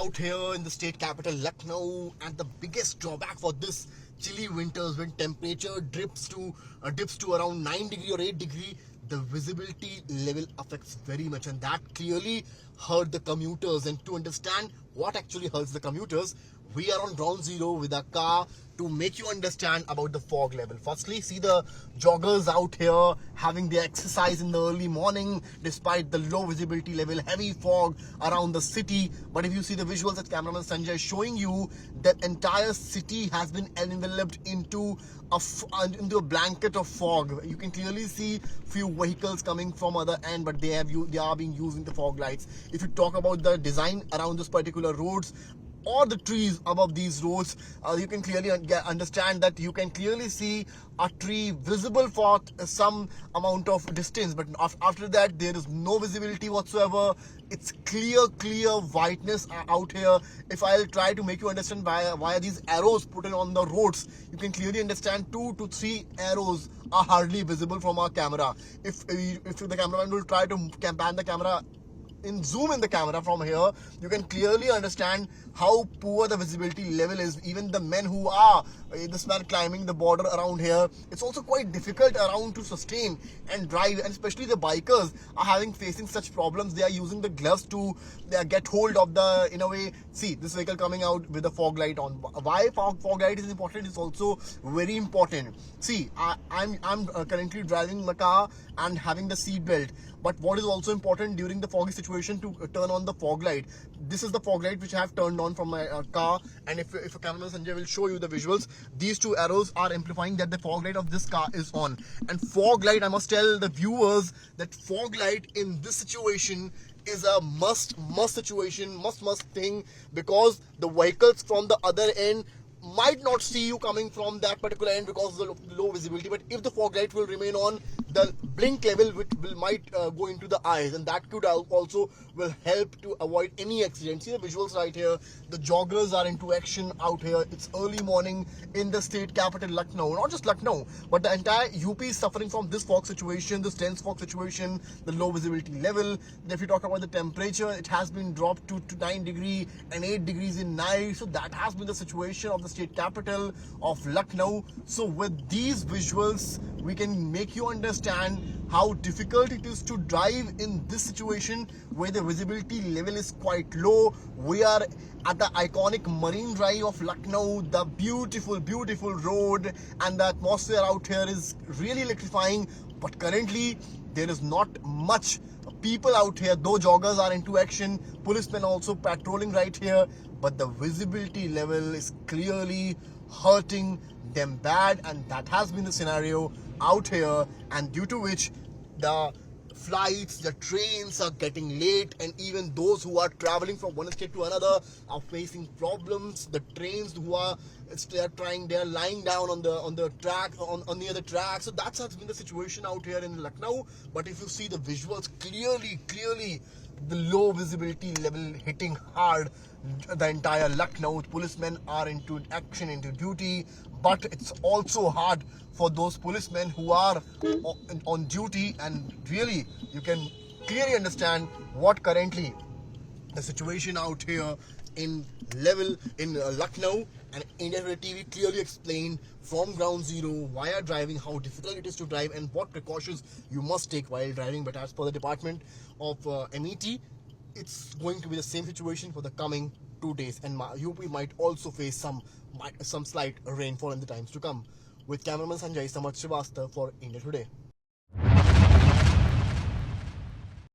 out here in the state capital Lucknow, and the biggest drawback for this chilly winters when temperature dips to around 9 degree or 8 degree, the visibility level affects very much, and that clearly hurt the commuters. And to understand what actually hurts the commuters, we are on ground zero with a car to make you understand about the fog level. Firstly, see the joggers out here having their exercise in the early morning despite the low visibility level, heavy fog around the city. But if you see the visuals that cameraman Sanjay is showing you, that entire city has been enveloped into a blanket of fog. You can clearly see few vehicles coming from other end, but they are being used in the fog lights. If you talk about the design around this particular roads or the trees above these roads, you can clearly understand that you can clearly see a tree visible for some amount of distance, but after that there is no visibility whatsoever. It's clear whiteness out here. If I'll try to make you understand why these arrows put in on the roads, you can clearly understand 2 to 3 arrows are hardly visible from our camera. If the cameraman will try to pan the camera zoom in the camera from here, you can clearly understand how poor the visibility level is. Even the men who are this man climbing the border around here, it's also quite difficult around to sustain and drive, and especially the bikers are facing such problems. They are using the gloves to get hold of the, in a way, see this vehicle coming out with a fog light on. Why fog light is important is also very important. See, I'm currently driving my car and having the seat belt, but what is also important during the foggy situation to turn on the fog light. This is the fog light which I have turned on from my car, and if a cameraman Sanjay will show you the visuals, these 2 arrows are amplifying that the fog light of this car is on. And fog light, I must tell the viewers that fog light in this situation is a must thing, because the vehicles from the other end might not see you coming from that particular end because of the low visibility. But if the fog light will remain on, the blink level might go into the eyes, and that could also will help to avoid any accident. See the visuals right here. The joggers are into action out here. It's early morning in the state capital Lucknow. Not just Lucknow, but the entire UP is suffering from this fog situation, this dense fog situation, the low visibility level. And if you talk about the temperature, it has been dropped to 9 degree and 8 degrees in night. So that has been the situation of the state capital of Lucknow. So with these visuals, we can make you understand how difficult it is to drive in this situation where the visibility level is quite low. We are at the iconic Marine Drive of Lucknow, the beautiful road, and the atmosphere out here is really electrifying. But currently there is not much people out here, though joggers are into action, policemen also patrolling right here, but the visibility level is clearly hurting them bad, and that has been the scenario out here, and due to which the flights, the trains are getting late, and even those who are traveling from one state to another are facing problems. The trains they're lying down on the track, on near the track. So that's been the situation out here in Lucknow. But if you see the visuals clearly, the low visibility level hitting hard the entire Lucknow. Policemen are into action, into duty, but it's also hard for those policemen who are on duty, and really you can clearly understand what currently the situation out here in Lucknow. And India Today TV clearly explained from ground zero why driving, how difficult it is to drive, and what precautions you must take while driving. But as per the Department of MET, it's going to be the same situation for the coming 2 days, and UP might also face some slight rainfall in the times to come. With cameraman Sanjay, Samarth Srivastava for India Today.